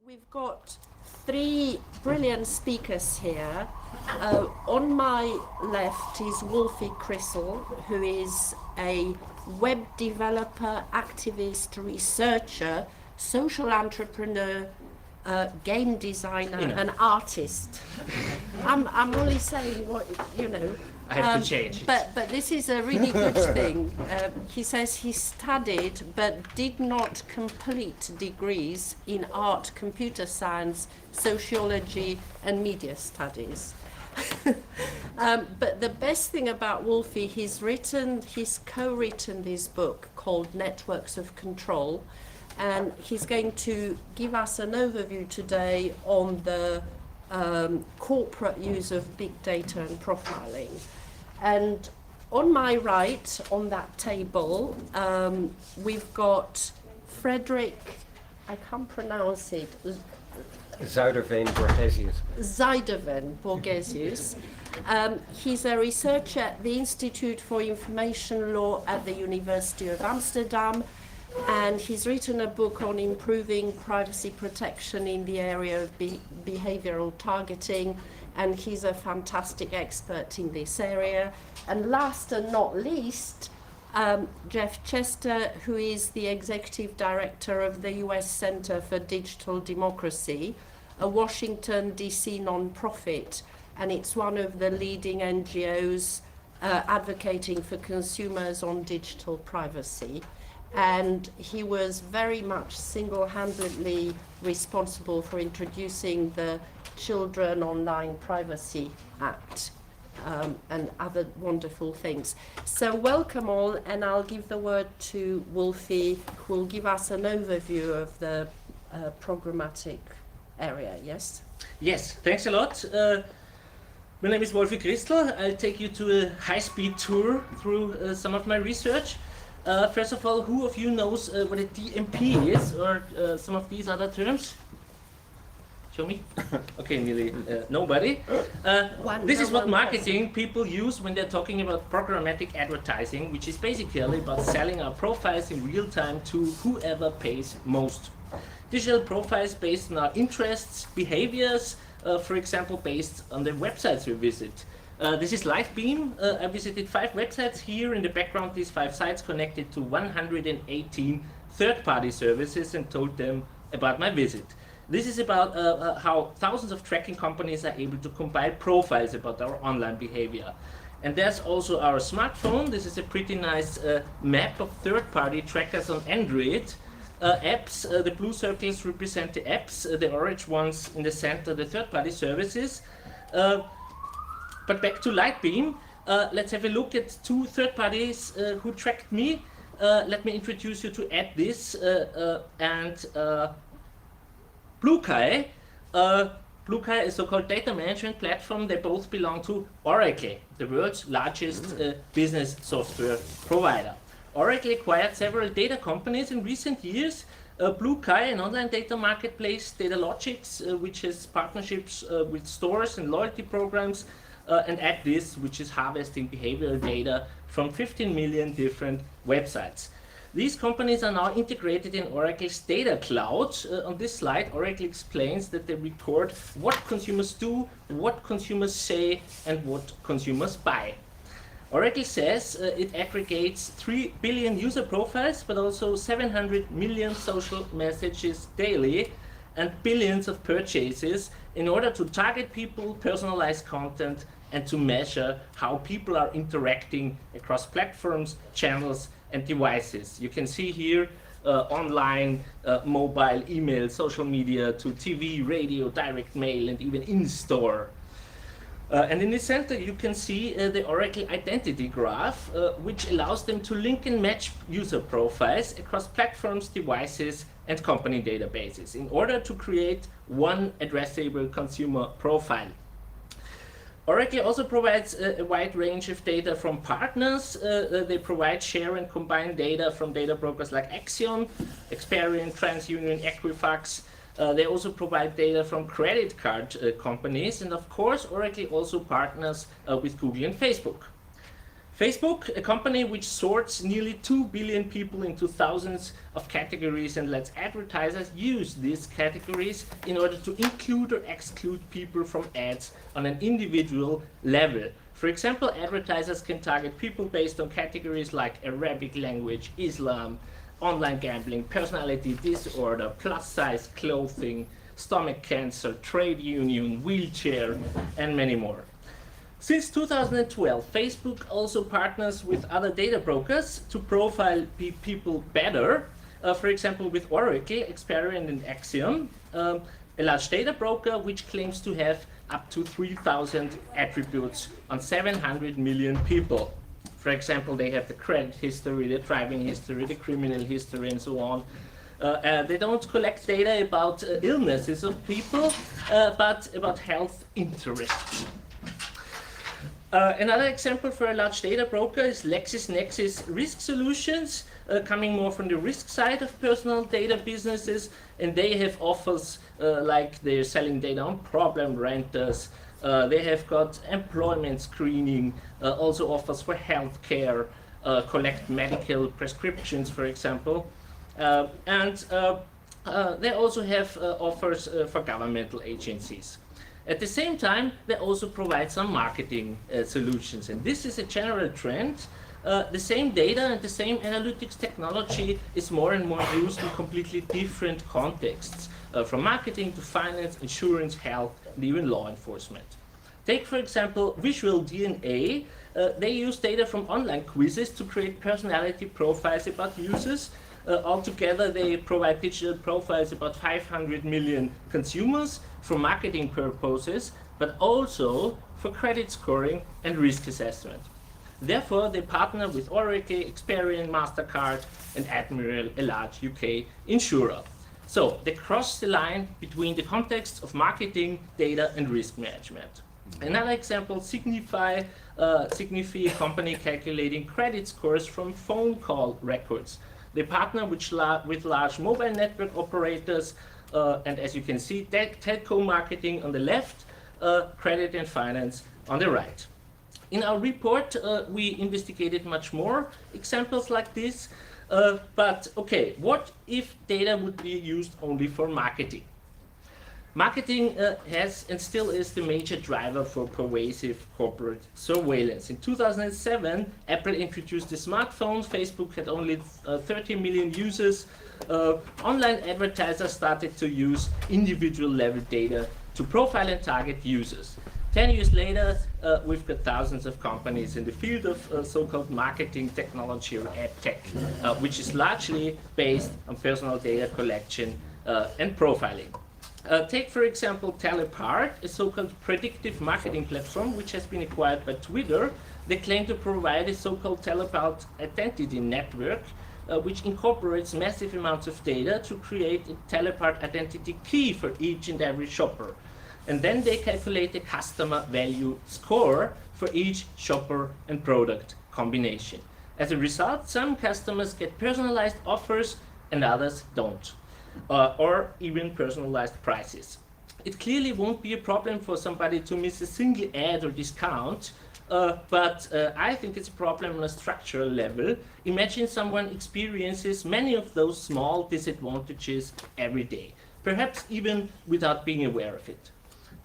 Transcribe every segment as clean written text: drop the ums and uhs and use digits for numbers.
We've got three brilliant speakers here. On my left is Wolfie Crystal, who is a web developer, activist, researcher, social entrepreneur, game designer, and artist. I'm only saying what, you know. I have to change. But this is a really good thing. He says he studied but did not complete degrees in art, computer science, sociology, and media studies. But the best thing about Wolfie, he's co-written this book called Networks of Control, and he's going to give us an overview today on the corporate use of big data and profiling. And on my right, on that table, we've got Frederick, I can't pronounce it, Zuiderveen Borgesius. He's a researcher at the Institute for Information Law at the University of Amsterdam, and he's written a book on improving privacy protection in the area of behavioral targeting, and he's a fantastic expert in this area. And last and not least, Jeff Chester, who is the executive director of the US Center for Digital Democracy, a Washington, D.C. nonprofit, and it's one of the leading NGOs advocating for consumers on digital privacy. And he was very much single-handedly responsible for introducing the Children Online Privacy Act and other wonderful things. So welcome all, and I'll give the word to Wolfie, who will give us an overview of the programmatic area, yes? Yes, thanks a lot. My name is Wolfie Crystal. I'll take you to a high-speed tour through some of my research. First of all, who of you knows what a DMP is, or some of these other terms? Show me. Okay, nearly nobody. This is what marketing people use when they're talking about programmatic advertising, which is basically about selling our profiles in real time to whoever pays most. Digital profiles based on our interests, behaviors, for example, based on the websites we visit. This is Lightbeam. I visited 5 websites here. In the background, these 5 sites connected to 118 third-party services and told them about my visit. This is about how thousands of tracking companies are able to compile profiles about our online behavior. And there's also our smartphone. This is a pretty nice map of third-party trackers on Android. Apps, the blue circles represent the apps, the orange ones in the center, the third-party services. But back to Lightbeam, let's have a look at 2 third parties who tracked me. Let me introduce you to AddThis and BlueKai. BlueKai is a so-called data management platform. They both belong to Oracle, the world's largest business software provider. Oracle acquired several data companies in recent years. BlueKai, an online data marketplace, Datalogix, which has partnerships with stores and loyalty programs, and AddThis, which is harvesting behavioral data from 15 million different websites. These companies are now integrated in Oracle's data cloud. On this slide, Oracle explains that they record what consumers do, what consumers say, and what consumers buy. Oracle says it aggregates 3 billion user profiles, but also 700 million social messages daily and billions of purchases in order to target people, personalize content, and to measure how people are interacting across platforms, channels, and devices. You can see here online, mobile, email, social media, to TV, radio, direct mail, and even in-store. And in the center you can see the Oracle Identity Graph, which allows them to link and match user profiles across platforms, devices, and company databases in order to create one addressable consumer profile. Oracle also provides a wide range of data from partners. They provide, share, and combine data from data brokers like Axiom, Experian, TransUnion, Equifax. They also provide data from credit card companies, and of course Oracle also partners with Google and Facebook. Facebook, a company which sorts nearly 2 billion people into thousands of categories and lets advertisers use these categories in order to include or exclude people from ads on an individual level. For example, advertisers can target people based on categories like Arabic language, Islam, online gambling, personality disorder, plus size clothing, stomach cancer, trade union, wheelchair, and many more. Since 2012, Facebook also partners with other data brokers to profile people better. For example, with Oracle, Experian, and Axiom, a large data broker which claims to have up to 3,000 attributes on 700 million people. For example, they have the credit history, the driving history, the criminal history, and so on. They don't collect data about illnesses of people, but about health interests. Another example for a large data broker is LexisNexis Risk Solutions, coming more from the risk side of personal data businesses, and they have offers like they're selling data on problem renters. They have got employment screening, also offers for healthcare, collect medical prescriptions, for example, and they also have offers for governmental agencies. At the same time, they also provide some marketing solutions, and this is a general trend. The same data and the same analytics technology is more and more used in completely different contexts, from marketing to finance, insurance, health, and even law enforcement. Take, for example, Visual DNA. They use data from online quizzes to create personality profiles about users. Altogether, they provide digital profiles about 500 million consumers for marketing purposes, but also for credit scoring and risk assessment. Therefore, they partner with Oracle, Experian, MasterCard, and Admiral, a large UK insurer. So they cross the line between the contexts of marketing, data, and risk management. Another example, Signify, a company calculating credit scores from phone call records. They partner with large mobile network operators, and as you can see, telco marketing on the left, credit and finance on the right. In our report, we investigated much more examples like this, but okay, what if data would be used only for marketing? Marketing has and still is the major driver for pervasive corporate surveillance. In 2007, Apple introduced the smartphone. Facebook had only 30 million users. Online advertisers started to use individual level data to profile and target users. 10 years later, we've got thousands of companies in the field of so-called marketing technology or ad tech, which is largely based on personal data collection and profiling. Take, for example, Telepart, a so-called predictive marketing platform which has been acquired by Twitter. They claim to provide a so-called Telepart identity network, which incorporates massive amounts of data to create a Telepart identity key for each and every shopper. And then they calculate a customer value score for each shopper and product combination. As a result, some customers get personalized offers and others don't. Or even personalized prices. It clearly won't be a problem for somebody to miss a single ad or discount, but I think it's a problem on a structural level. Imagine someone experiences many of those small disadvantages every day, perhaps even without being aware of it.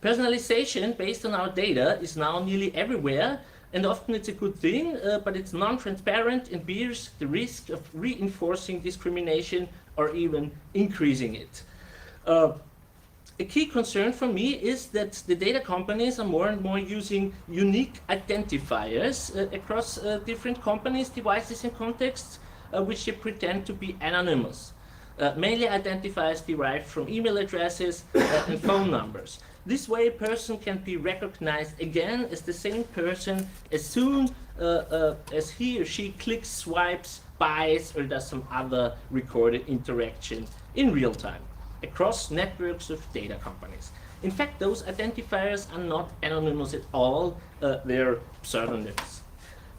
Personalization based on our data is now nearly everywhere, and often it's a good thing, but it's non-transparent and bears the risk of reinforcing discrimination or even increasing it. A key concern for me is that the data companies are more and more using unique identifiers across different companies, devices, and contexts, which they pretend to be anonymous. Mainly identifiers derived from email addresses and phone numbers. This way, a person can be recognized again as the same person as soon as he or she clicks, swipes, buys, or does some other recorded interaction in real time across networks of data companies. In fact, those identifiers are not anonymous at all, they're pseudonyms.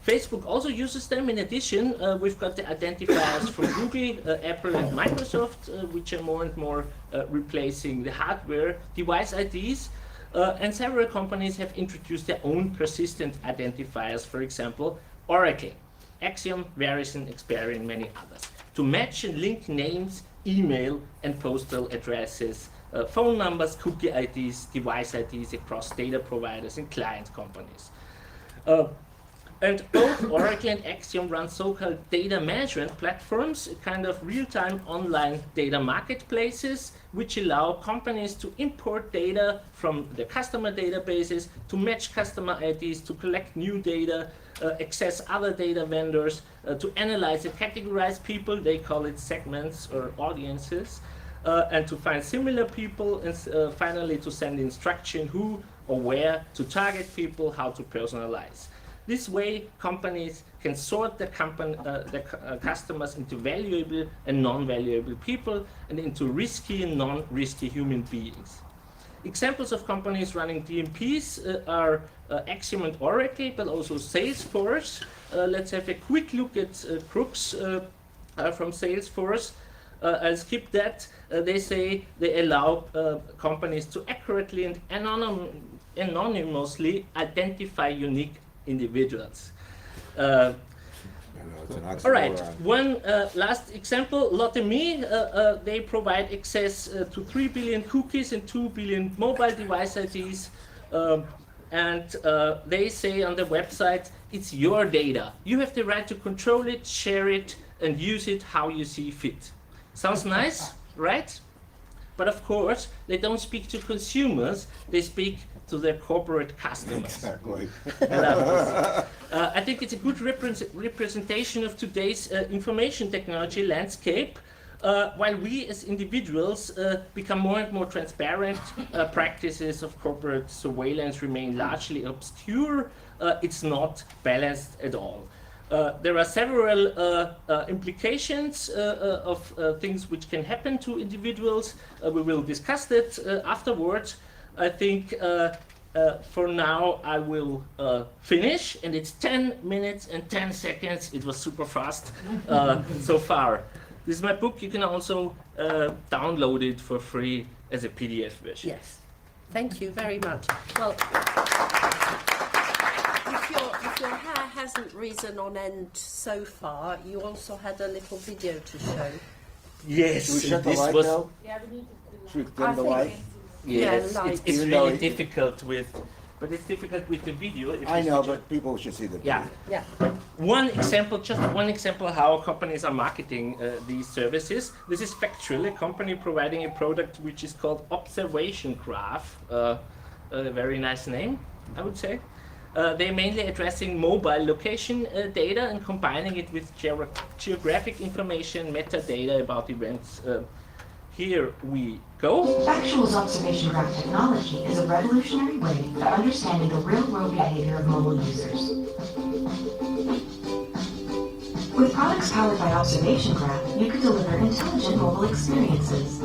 Facebook also uses them. In addition, we've got the identifiers from Google, Apple, and Microsoft, which are more and more replacing the hardware device IDs. And several companies have introduced their own persistent identifiers. For example, Oracle, Axiom, Verizon, Experian, many others, to match and link names, email and postal addresses, phone numbers, cookie IDs, device IDs across data providers and client companies. And both Oracle and Axiom run so-called data management platforms, a kind of real-time online data marketplaces, which allow companies to import data from their customer databases, to match customer IDs, to collect new data, access other data vendors, to analyze and categorize people, they call it segments or audiences, and to find similar people, and finally to send instruction who or where to target people, how to personalize. This way, companies can sort their customers into valuable and non-valuable people and into risky and non-risky human beings. Examples of companies running DMPs are Axiom and Oracle, but also Salesforce. Let's have a quick look at Crooks from Salesforce. I'll skip that. They say they allow companies to accurately and anonymously identify unique individuals. All right, one last example, Lotte.me, they provide access to 3 billion cookies and 2 billion mobile device IDs, and they say on their website, it's your data. You have the right to control it, share it, and use it how you see fit. Sounds nice, right? But of course, they don't speak to consumers, they speak to their corporate customers. Exactly. I think it's a good representation of today's information technology landscape. While we as individuals become more and more transparent, practices of corporate surveillance remain largely obscure. It's not balanced at all. There are several implications of things which can happen to individuals. We will discuss that afterwards. I think for now I will finish, and it's 10 minutes and 10 seconds. It was super fast so far. This is my book. You can also download it for free as a PDF version. Yes. Thank you very much. Well, if your hair hasn't risen on end so far, you also had a little video to show. Yes, Should we shut the this light was. now? Yeah, we need to. Should we dim the light? Yes, Yeah, it's Even though really it- difficult with, but it's difficult with the video. If I you know, switch but people should see the Yeah. video. Yeah. One example, just one example how companies are marketing these services. This is Factual, a company providing a product which is called Observation Graph. A very nice name, I would say. They're mainly addressing mobile location data and combining it with geographic information, metadata about events. Here we go. Factual's observation graph technology is a revolutionary way of understanding the real-world behavior of mobile users. With products powered by Observation Graph, you can deliver intelligent mobile experiences.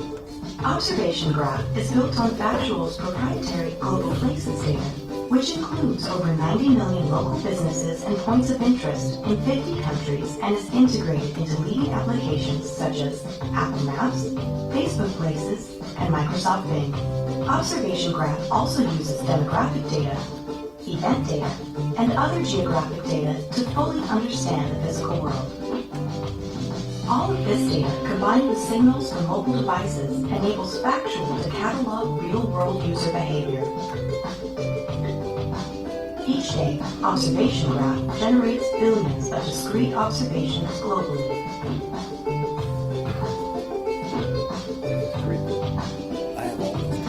Observation Graph is built on Factual's proprietary Global Places data, which includes over 90 million local businesses and points of interest in 50 countries and is integrated into leading applications such as Apple Maps, Facebook Places, and Microsoft Bing. Observation Graph also uses demographic data, event data, and other geographic data to fully understand the physical world. All of this data, combined with signals from mobile devices, enables Factual to catalog real-world user behavior. Each day, Observation Graph generates billions of discrete observations globally. I have all those.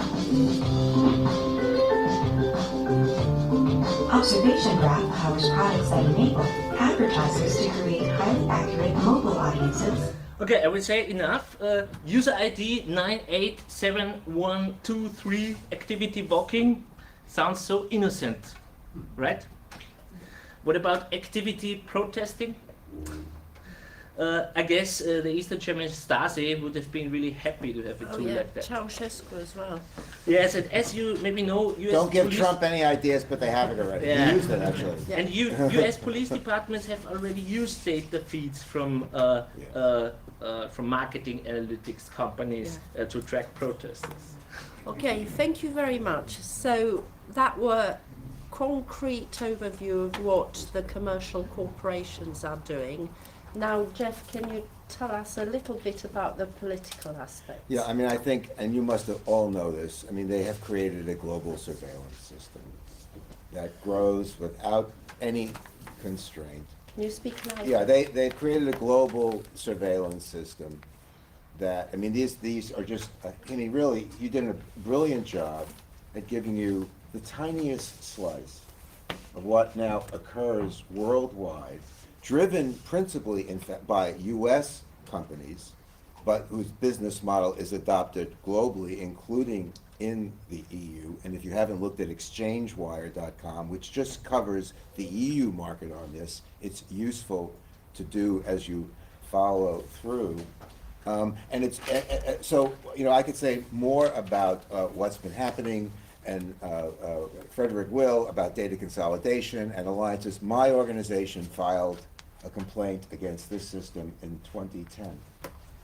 Observation Graph powers products that enable advertisers to create highly accurate mobile audiences. Okay, I will say enough. User ID 987123, activity blocking. Sounds so innocent, right? What about activity protesting? I guess the Eastern German Stasi would have been really happy to have a Oh tool yeah, like that. Ceausescu as well. Yes, and as you maybe know, US Don't give police, Trump any ideas, but they have it already. Yeah. He used it, actually. Yeah. and US police departments have already used data feeds from marketing analytics companies to track protesters. Okay, thank you very much. So that were concrete overview of what the commercial corporations are doing. Now, Jeff, can you tell us a little bit about the political aspects? Yeah, I mean, I think, and you must have all know this, I mean, they have created a global surveillance system that grows without any constraint. Can you speak louder? Yeah, they created a global surveillance system that, I mean, these are just, I mean, really, you did a brilliant job at giving you the tiniest slice of what now occurs worldwide, driven principally, in fact, by U.S. companies, but whose business model is adopted globally, including in the EU. And if you haven't looked at exchangewire.com, which just covers the EU market on this, it's useful to do as you follow through. And it's, so, you know, I could say more about what's been happening, and Frederick will, about data consolidation and alliances. My organization filed a complaint against this system in 2010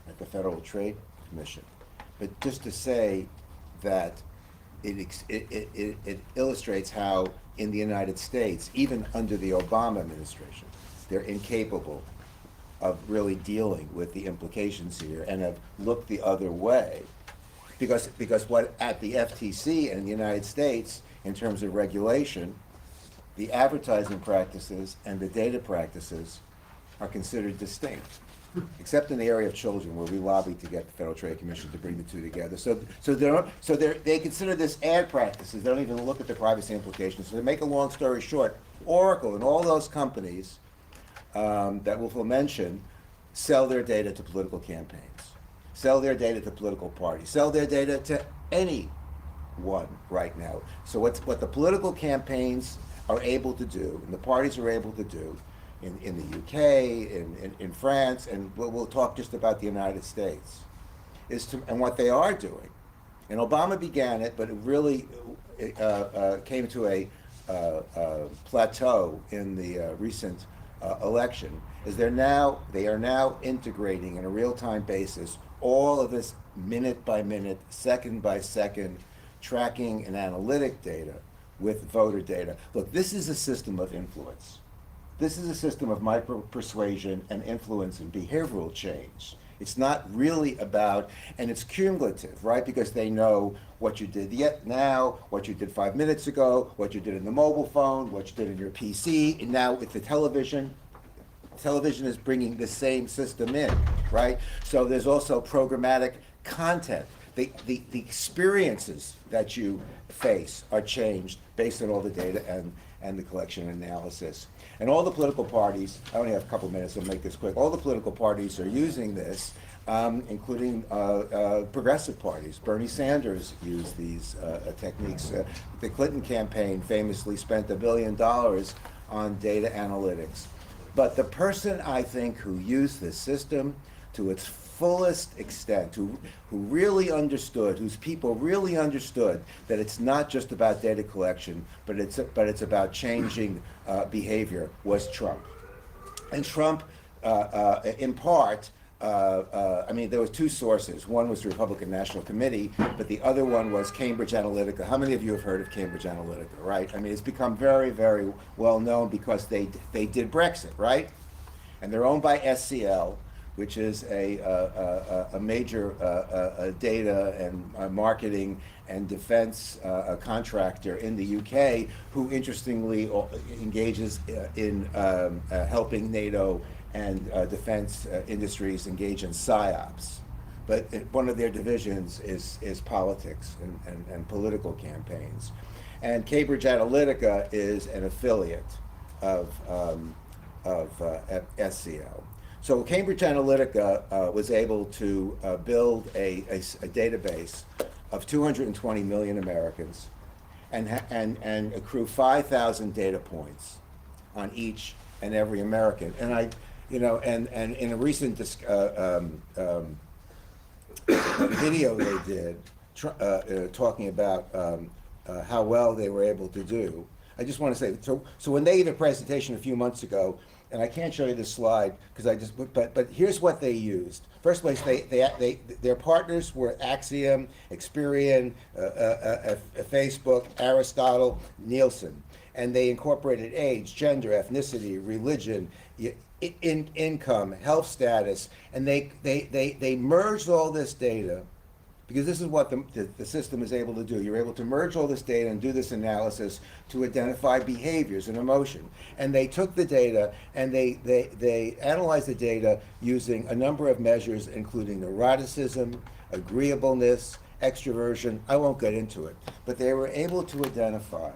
at the Federal Trade Commission. But just to say that it illustrates how in the United States, even under the Obama administration, they're incapable of really dealing with the implications here and have looked the other way. Because what at the FTC in the United States, in terms of regulation, the advertising practices and the data practices are considered distinct, except in the area of children, where we lobbied to get the Federal Trade Commission to bring the two together. So they consider this ad practices. They don't even look at the privacy implications. So to make a long story short, Oracle and all those companies that Wolf will mention sell their data to political campaigns, sell their data to political parties, sell their data to anyone right now. So what the political campaigns are able to do, and the parties are able to do, in the UK, in France, and we'll talk just about the United States, and what they are doing. And Obama began it, but it really came to a plateau in the recent election, is they are now integrating on a real-time basis all of this minute by minute, second by second tracking and analytic data with voter data. Look, this is a system of influence. This is a system of micro-persuasion and influence and behavioral change. It's not really about, and it's cumulative, right? Because they know what you did now, what you did 5 minutes ago, what you did in the mobile phone, what you did in your PC, and now with the television. Television is bringing the same system in, right? So there's also programmatic content. The experiences that you face are changed based on all the data and the collection and analysis. And all the political parties, I only have a couple minutes, so I'll make this quick. All the political parties are using this, including progressive parties. Bernie Sanders used these techniques. The Clinton campaign famously spent $1 billion on data analytics. But the person, I think, who used this system to its fullest extent, who really understood, whose people really understood that it's not just about data collection, but it's about changing behavior, was Trump. And Trump, in part, I mean, there were two sources. One was the Republican National Committee, but the other one was Cambridge Analytica. How many of you have heard of Cambridge Analytica, right? I mean, it's become very, very well known because they did Brexit, right? And they're owned by SCL, which is a major data and marketing and defense contractor in the UK, who interestingly engages in helping NATO and defense industries engage in PSYOPs. But one of their divisions is politics and political campaigns. And Cambridge Analytica is an affiliate of SCL. So Cambridge Analytica was able to build a database of 220 million Americans and accrue 5,000 data points on each and every American. And and in a recent video they did talking about how well they were able to do, I just want to say, so when they gave a presentation a few months ago, and I can't show you this slide because but here's what they used. First place, their partners were Acxiom, Experian, Facebook, Aristotle, Nielsen. and they incorporated age, gender, ethnicity, religion, income, health status, and they merged all this data, because this is what the system is able to do. You're able to merge all this data and do this analysis to identify behaviors and emotion. And they took the data and they analyzed the data using a number of measures, including neuroticism, agreeableness, extroversion. I won't get into it, but they were able to identify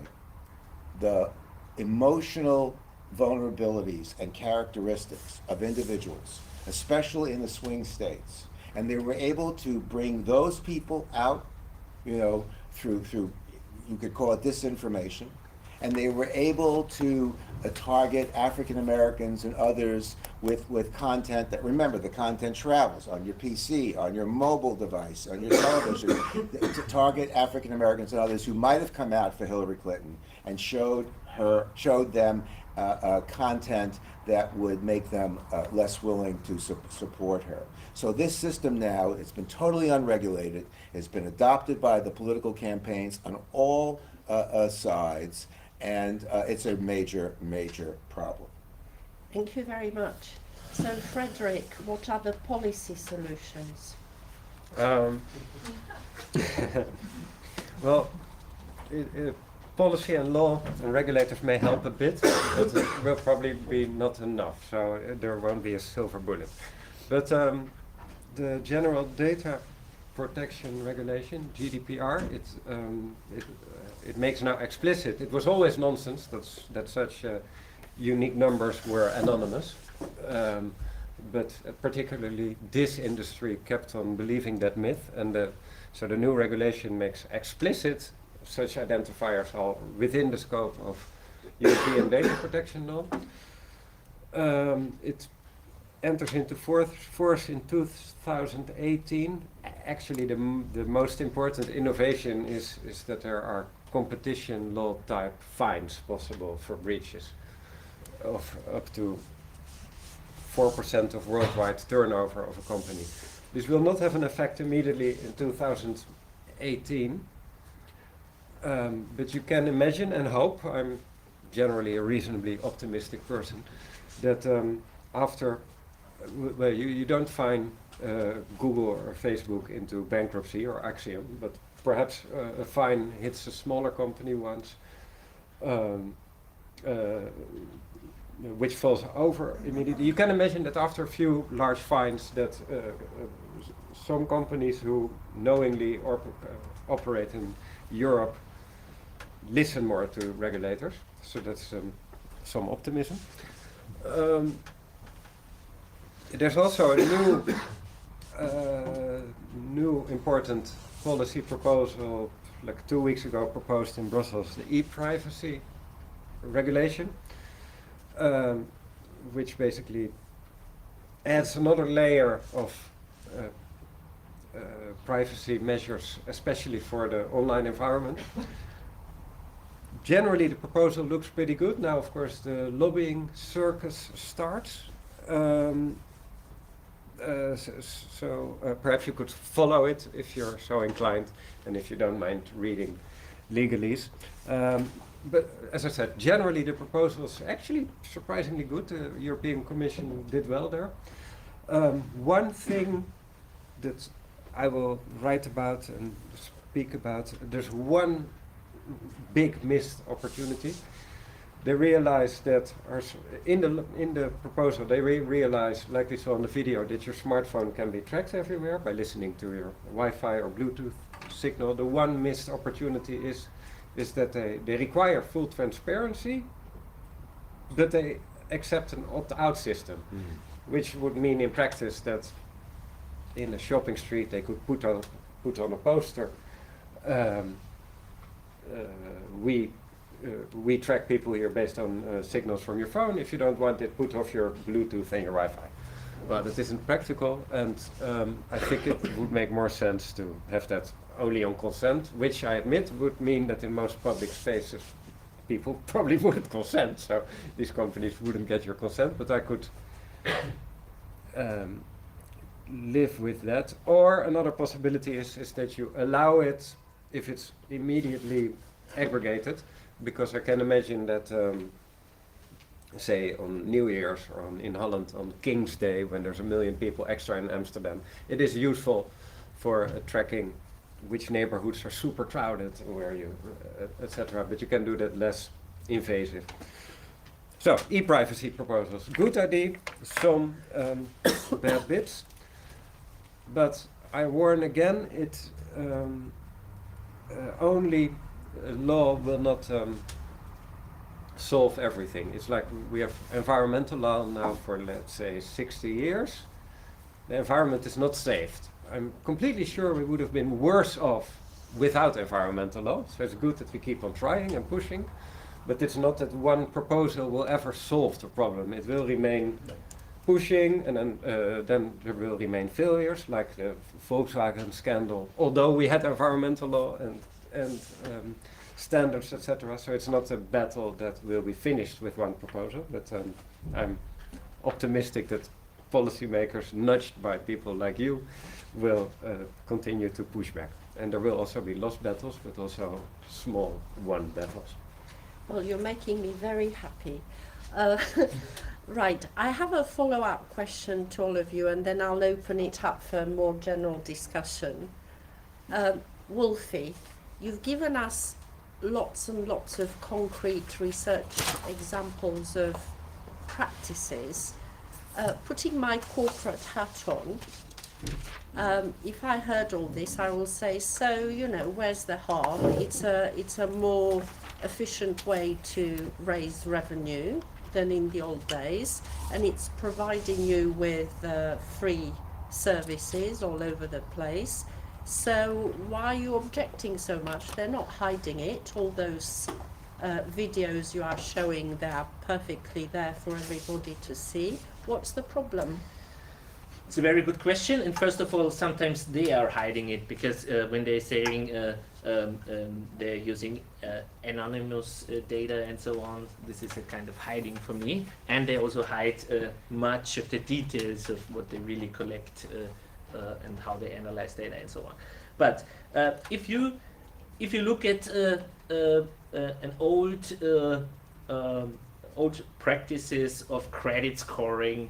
the emotional vulnerabilities and characteristics of individuals, especially in the swing states. And they were able to bring those people out, through you could call it disinformation, and they were able to target African Americans and others with content that, remember, the content travels on your PC, on your mobile device, on your television, to target African Americans and others who might have come out for Hillary Clinton, and showed them content that would make them less willing to support her. So this system now, it's been totally unregulated. It's been adopted by the political campaigns on all sides, and it's a major, major problem. Thank you very much. So, Frederick, what are the policy solutions? Well, policy and law and regulators may help a bit, but it will probably be not enough, so there won't be a silver bullet. But the General Data Protection Regulation, GDPR, it makes now explicit. It was always nonsense that such unique numbers were anonymous, but particularly this industry kept on believing that myth, and so the new regulation makes explicit such identifiers are within the scope of European data protection law. It enters into force in 2018. Actually, the most important innovation is that there are competition law type fines possible for breaches of up to 4% of worldwide turnover of a company. This will not have an effect immediately in 2018, but you can imagine and hope, I'm generally a reasonably optimistic person, that after, well, you don't find Google or Facebook into bankruptcy or Axiom, but perhaps a fine hits a smaller company once, which falls over immediately. You can imagine that after a few large fines that some companies who knowingly operate in Europe listen more to regulators, so that's some optimism. There's also a new important policy proposal, like 2 weeks ago, proposed in Brussels, the e-privacy regulation, which basically adds another layer of privacy measures, especially for the online environment. Generally, the proposal looks pretty good. Now, of course, the lobbying circus starts. Perhaps you could follow it if you're so inclined, and if you don't mind reading legalese. But as I said, generally the proposal is actually surprisingly good. The European Commission did well there. One thing that I will write about and speak about, there's one big missed opportunity. They realize that, in the proposal, they realize, like we saw in the video, that your smartphone can be tracked everywhere by listening to your Wi-Fi or Bluetooth signal. The one missed opportunity is that they require full transparency, but they accept an opt-out system, which would mean in practice that in a shopping street they could put on a poster, we track people here based on signals from your phone. If you don't want it, put off your Bluetooth and your Wi-Fi. Well, that isn't practical, and I think it would make more sense to have that only on consent, which I admit would mean that in most public spaces people probably wouldn't consent, so these companies wouldn't get your consent, but I could live with that. Or another possibility is that you allow it if it's immediately aggregated, because I can imagine that, say on New Year's or in Holland on King's Day, when there's 1 million people extra in Amsterdam, it is useful for tracking which neighborhoods are super crowded, where you, etc. But you can do that less invasive. So, e-privacy proposals, good idea, some bad bits, but I warn again, it only law will not solve everything. It's like we have environmental law now for, let's say, 60 years. The environment is not saved. I'm completely sure we would have been worse off without environmental law, so it's good that we keep on trying and pushing, but it's not that one proposal will ever solve the problem. It will remain pushing, and then there will remain failures, like the Volkswagen scandal, although we had environmental law and standards, etc. So it's not a battle that will be finished with one proposal, but I'm optimistic that policymakers, nudged by people like you, will continue to push back. And there will also be lost battles, but also small won battles. Well, you're making me very happy. Right, I have a follow-up question to all of you, and then I'll open it up for more general discussion. Wolfie, you've given us lots and lots of concrete research examples of practices. Putting my corporate hat on, if I heard all this, I will say, so, you know, where's the harm? It's a more efficient way to raise revenue than in the old days, and it's providing you with free services all over the place. So why are you objecting so much? They're not hiding it. All those videos you are showing, they are perfectly there for everybody to see. What's the problem? It's a very good question, and first of all, sometimes they are hiding it, because when they're saying they're using anonymous data and so on, this is a kind of hiding for me, and they also hide much of the details of what they really collect and how they analyze data and so on. But if you look at an old practices of credit scoring,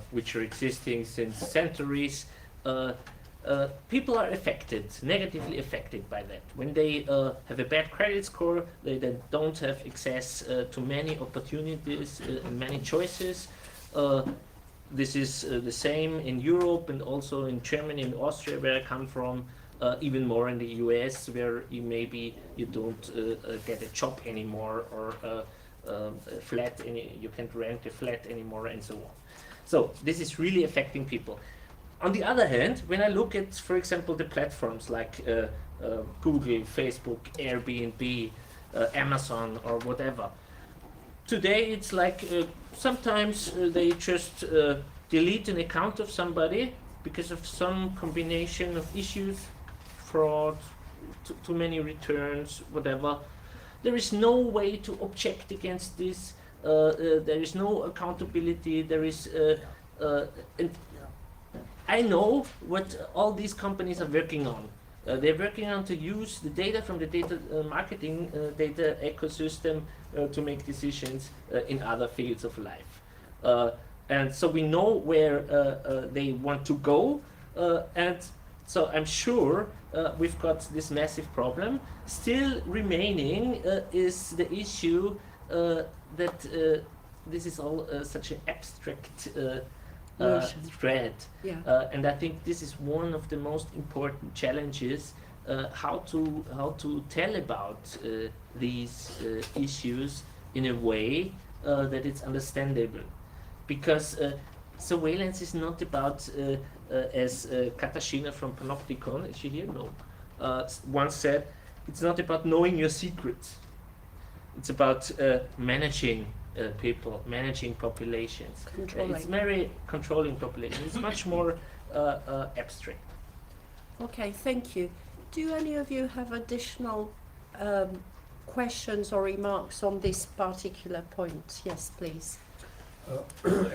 which are existing since centuries, people are affected, negatively affected by that. When they have a bad credit score, they then don't have access to many opportunities and many choices. This is the same in Europe and also in Germany and Austria, where I come from, even more in the US, where you don't get a job anymore, or a flat, you can't rent a flat anymore, and so on. So this is really affecting people. On the other hand, when I look at, for example, the platforms like Google, Facebook, Airbnb, Amazon, or whatever, today it's like sometimes they just delete an account of somebody because of some combination of issues, fraud, too many returns, whatever. There is no way to object against this. There is no accountability. There is, and I know what all these companies are working on. They're working on to use the data from the data marketing data ecosystem to make decisions in other fields of life. And so we know where they want to go, and so I'm sure we've got this massive problem. Still remaining is the issue that this is all such an abstract thread. Yeah. And I think this is one of the most important challenges, how to tell about these issues in a way that it's understandable. Because surveillance is not about, as Katarzyna from Panopticon, is she here? No. Once said, it's not about knowing your secrets. It's about managing people, managing populations. It's very controlling populations. It's much more abstract. Okay, thank you. Do any of you have additional questions or remarks on this particular point? Yes, please.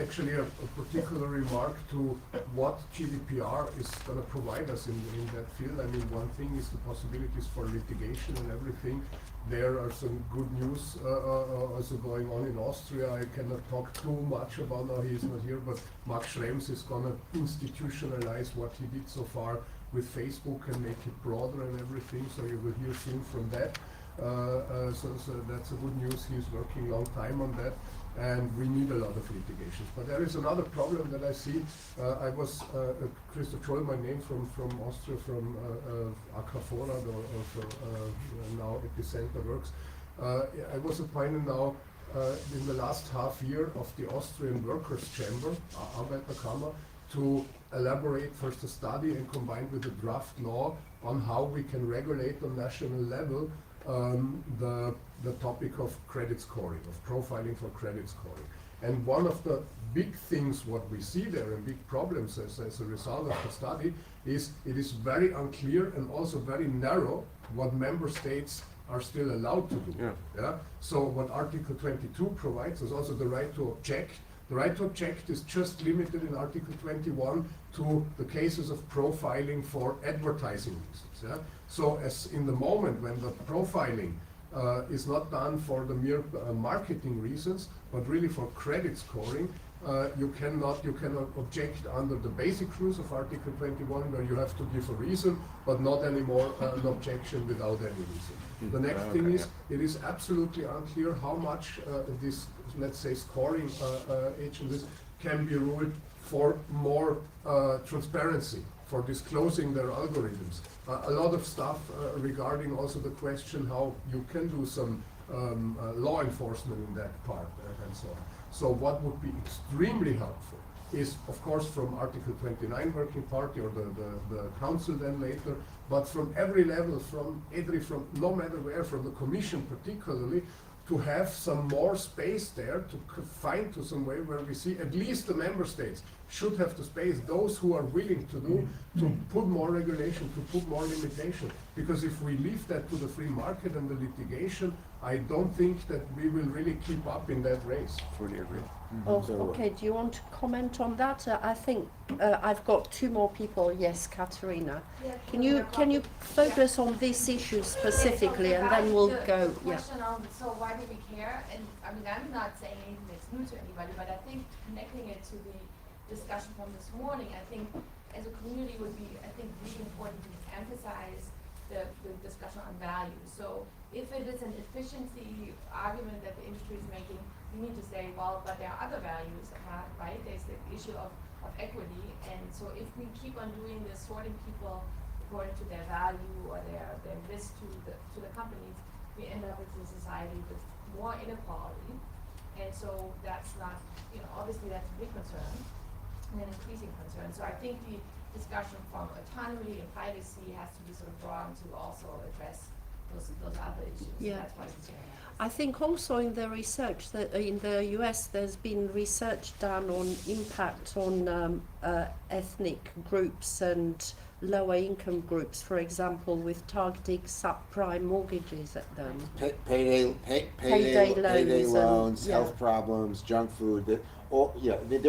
Actually, a particular remark to what GDPR is going to provide us in that field. I mean, one thing is the possibilities for litigation and everything. There are some good news also going on in Austria. I cannot talk too much about now, he's not here, but Max Schrems is going to institutionalize what he did so far with Facebook and make it broader and everything, so you will hear soon from that. So that's a good news. He's working long time on that, and we need a lot of litigations. But there is another problem that I see. I was Christoph Scholl, my name from Austria, from Aquaforad or now Epicenter Works. I was appointed now in the last half year of the Austrian Workers' Chamber, Arbeiterkammer, to elaborate first a study and combined with a draft law on how we can regulate on national level the topic of credit scoring, of profiling for credit scoring. And one of the big things what we see there and big problems as a result of the study is it is very unclear and also very narrow what member states are still allowed to do. Yeah? So what Article 22 provides is also the right to object. The right to object is just limited in Article 21 to the cases of profiling for advertising reasons. Yeah? So as in the moment when the profiling is not done for the mere marketing reasons, but really for credit scoring, you cannot object under the basic rules of Article 21, where you have to give a reason, but not anymore an objection without any reason. The next thing is, it is absolutely unclear how much this, let's say, scoring agencies can be ruled for more transparency, for disclosing their algorithms. A lot of stuff regarding also the question how you can do some law enforcement in that part and so on. So what would be extremely helpful is, of course, from Article 29 Working Party or the Council then later, but from every level, from EDRI, from no matter where, from the Commission particularly, to have some more space there to find to some way where we see at least the member states should have the space, those who are willing to do, to put more regulation, to put more limitation. Because if we leave that to the free market and the litigation, I don't think that we will really keep up in that race. Fully agree. Oh, So, okay, do you want to comment on that? I think I've got two more people. Yes, Katerina. Can you focus on this issue specifically, and then we'll go. Yeah. Question on, so why do we care? And I mean, I'm not saying anything that's new to anybody, but I think connecting it to the discussion from this morning, I think as a community would be, I think, really important to emphasize the discussion on value. So if it is an efficiency argument that the industry is making, you need to say, well, but there are other values, right? There's the issue of equity, and so if we keep on doing this, sorting people according to their value or their risk to the companies, we end up with a society with more inequality, and so that's not, obviously that's a big concern and an increasing concern. So I think the discussion from autonomy and privacy has to be sort of broadened to also address those other issues. Yeah. That's why it's very important. I think also in the research that in the US there's been research done on impact on ethnic groups and lower income groups, for example, with targeting subprime mortgages at them. Payday loans loans, and, health yeah. problems, junk food. There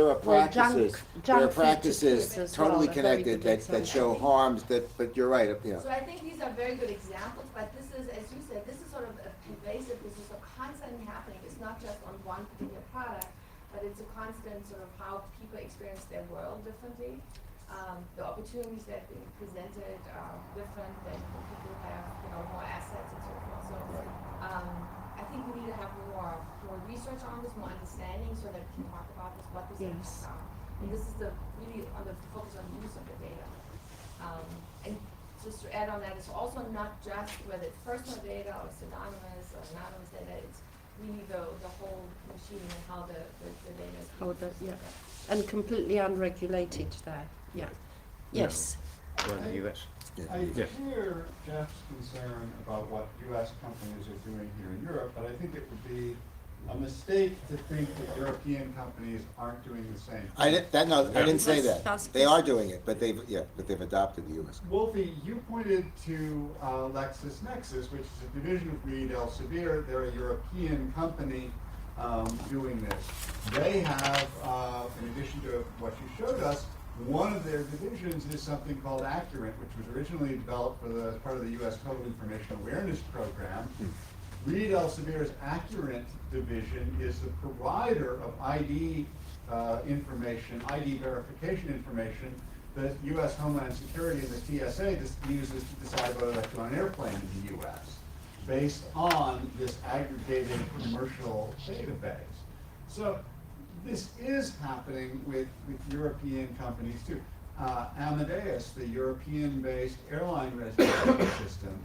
are Well, practices. junk There are food practices as totally well, a very connected good that show example. harms. But you're right. So I think these are very good examples, but this is, as you said, this is sort of a pervasive, this is a constantly happening. It's not just on one particular product, but it's a constant sort of how people experience their world differently. The opportunities that are being presented are different than when people have, more assets and so forth. So I think we need to have more research on this, more understanding, so that we can talk about this, what this Yes. is. And this is really on the focus on use of the data. And just to add on that, it's also not just whether it's personal data or pseudonymous or anonymous data. It's really the whole machine and how the data is. How being the- used. yeah. And completely unregulated there. Yeah. Yes. Or in the US. I Yes. hear Jeff's concern about what US companies are doing here in Europe, but I think it would be a mistake to think that European companies aren't doing the same. I didn't say that. That's- They are doing it, but they've adopted the U.S. Wolfie, you pointed to LexisNexis, which is a division of Reed Elsevier. They're a European company. doing this. They have, in addition to what you showed us, one of their divisions is something called Accurate, which was originally developed for the part of the U.S. Total Information Awareness Program. Reed Elsevier's Accurate division is the provider of ID information, ID verification information that U.S. Homeland Security and the TSA uses to decide whether to go on an airplane in the U.S. based on this aggregated commercial database. So this is happening with European companies too. Amadeus, the European-based airline reservation system,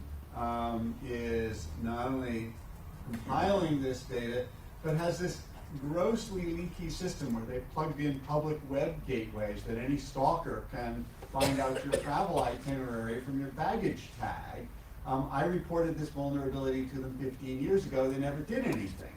is not only compiling this data, but has this grossly leaky system where they've plugged in public web gateways that any stalker can find out your travel itinerary from your baggage tag. I reported this vulnerability to them 15 years ago. They never did anything.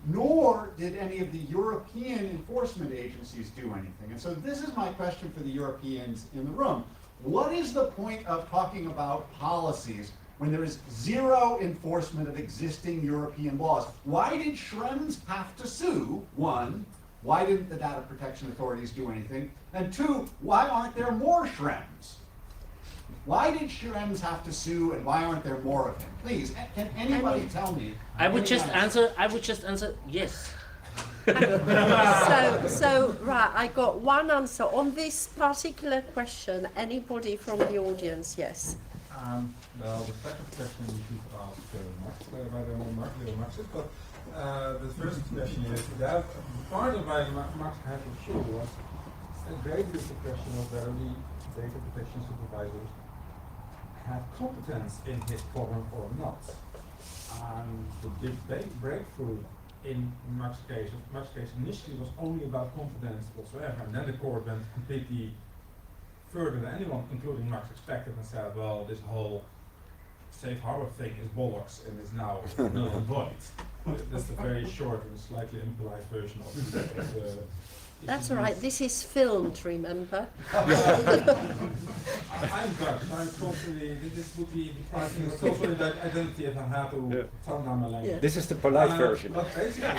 Nor did any of the European enforcement agencies do anything. And so this is my question for the Europeans in the room. What is the point of talking about policies when there is zero enforcement of existing European laws? Why did Schrems have to sue? One, why didn't the data protection authorities do anything? And two, why aren't there more Schrems? Why did Schrems have to sue, and why aren't there more of him? Please, can anybody tell me? I would just answer yes. Right, I got one answer on this particular question. Anybody from the audience? Yes. Well, the second question you should ask Max, by the way, Max, but the first question is that part of why Max had to show was a very good question of whether the data protection supervisors have competence in his program or not. And the big breakthrough in Max's case initially was only about competence whatsoever, and then the court went completely further than anyone, including Max, expected and said, well, this whole safe harbor thing is bollocks and is now null and void. That's a very short and slightly impolite version of the That's all right. This is filmed, remember? I'm Dutch. I'm totally. This would be depriving totally that identity if I had to tone down my language. Yeah. This is the polite version. But basically,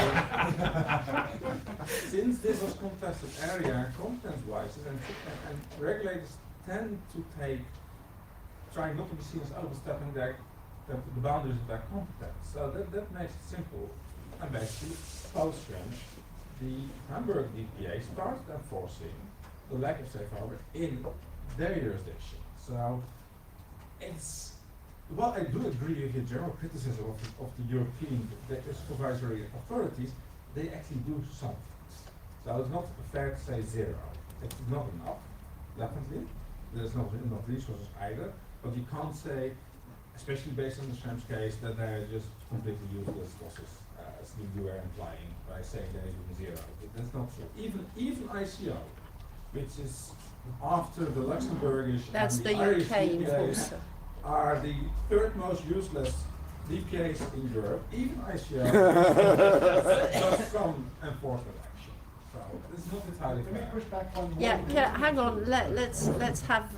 since this was contested area, competence-wise, and regulators tend to trying not to be seen as overstepping the boundaries of their competence. So that makes it simple. And basically, post-Schrems, the Hamburg DPA started enforcing the lack of safe harbor in their jurisdiction. So it's, well, I do agree with the general criticism of the European supervisory authorities. They actually do some things. So it's not fair to say zero. It's not enough, definitely. There's not enough resources either. But you can't say, especially based on the Schrems case, that they're just completely useless losses, as you were implying by saying they're even zero. But that's not true. Even ICO, which is after the Luxembourgish That's and the Irish UK DPA, enforcer. are the third most useless DPAs in Europe. Even ICO does some enforcement action. So it's not entirely Let me fair. push back one more. Yeah, hang on. Let's have.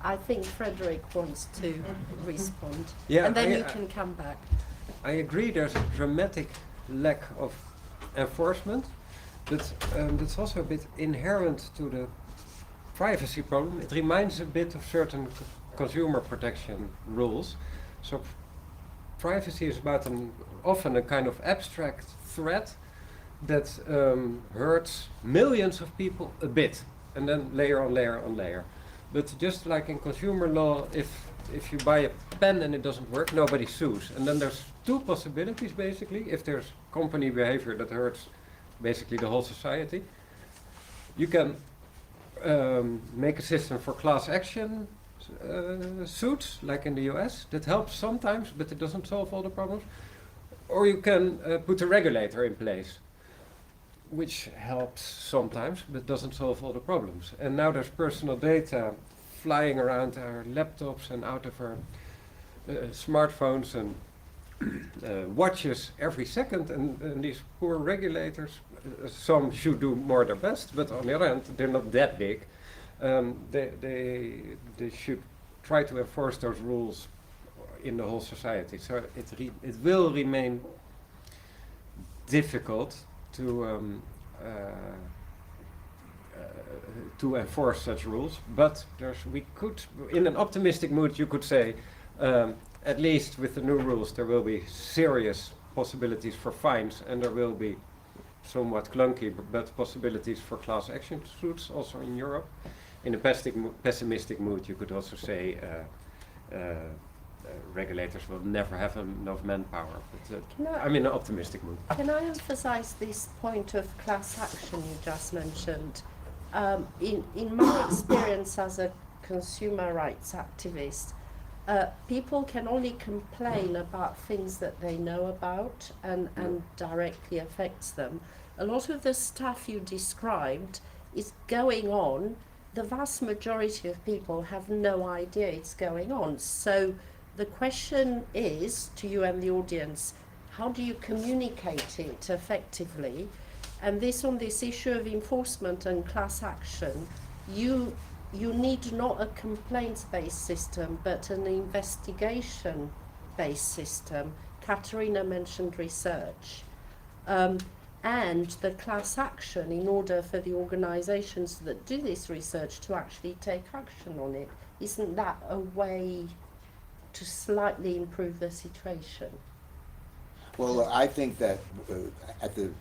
I think Frederick wants to respond, Yeah, and then I- you can come back. I agree there's a dramatic lack of enforcement, but that's also a bit inherent to the privacy problem. It reminds a bit of certain consumer protection rules. So privacy is about often a kind of abstract threat that hurts millions of people a bit, and then layer on layer on layer. But just like in consumer law, if you buy a pen and it doesn't work, nobody sues. And then there's two possibilities basically. If there's company behavior that hurts basically the whole society, you can make a system for class action suits, like in the US. That helps sometimes, but it doesn't solve all the problems. Or you can put a regulator in place, which helps sometimes, but doesn't solve all the problems. And now there's personal data flying around our laptops and out of our smartphones and watches every second, and these poor regulators, some should do more their best, but on the other hand, they're not that big. They should try to enforce those rules in the whole society. So it will remain difficult to enforce such rules. But we could, in an optimistic mood, you could say, at least with the new rules, there will be serious possibilities for fines, and there will be somewhat clunky but possibilities for class action suits also in Europe. In a pessimistic mood, you could also say regulators will never have enough manpower. But I'm in an optimistic mood. Can I emphasize this point of class action you just mentioned? In my experience as a consumer rights activist, people can only complain about things that they know about and directly affects them. A lot of the stuff you described is going on. The vast majority of people have no idea it's going on. So the question is to you and the audience, how do you communicate it effectively? And on this issue of enforcement and class action, you need not a complaints-based system, but an investigation-based system. Katarina mentioned research. And the class action in order for the organizations that do this research to actually take action on it. Isn't that a way to slightly improve the situation? Well, I think that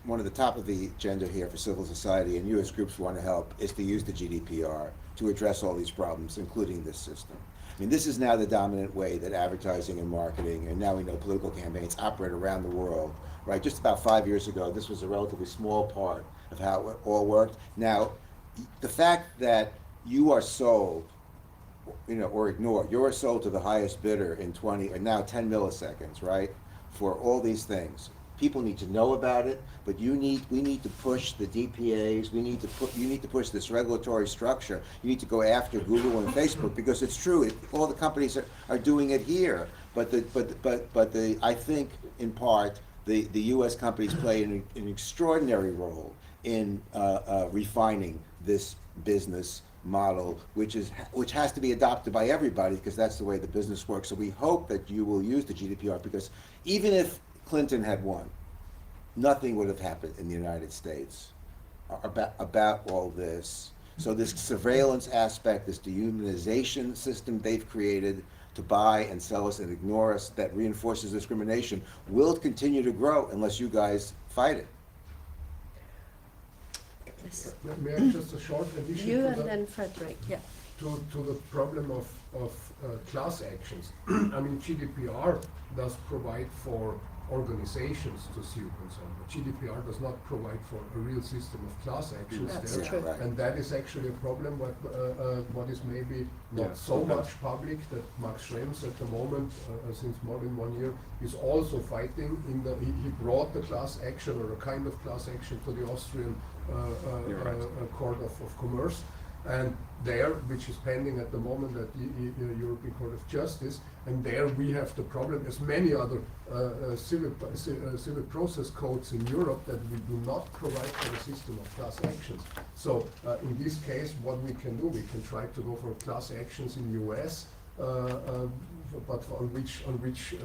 one of the top of the agenda here for civil society, and you as groups want to help, is to use the GDPR to address all these problems, including this system. I mean, this is now the dominant way that advertising and marketing, and now we know political campaigns, operate around the world, right? Just about 5 years ago, this was a relatively small part of how it all worked. Now, the fact that you are sold, or ignored, you're sold to the highest bidder in 20, or now 10 milliseconds, right? For all these things. People need to know about it, but we need to push the DPAs, you need to push this regulatory structure. You need to go after Google and Facebook, because it's true, all the companies are doing it here. But I think in part the US companies play an extraordinary role in refining this business model, which has to be adopted by everybody, because that's the way the business works. So we hope that you will use the GDPR, because even if Clinton had won, nothing would have happened in the United States about all this. So this surveillance aspect, this dehumanization system they've created to buy and sell us and ignore us, that reinforces discrimination, will continue to grow unless you guys fight it. May I just a short addition You to and that? then Frederick, yeah. To the problem of class actions. I mean, GDPR does provide for organizations to sue and so on, but GDPR does not provide for a real system of class actions That's there. true. Right. And that is actually a problem what is maybe not so much public, that Max Schrems at the moment, since more than 1 year, is also fighting he brought the class action, or a kind of class action, to the Austrian Court of Commerce. And there, which is pending at the moment at the European Court of Justice, and there we have the problem, as many other civil process codes in Europe, that we do not provide for a system of class actions. So in this case, what we can do, we can try to go for class actions in US, but on which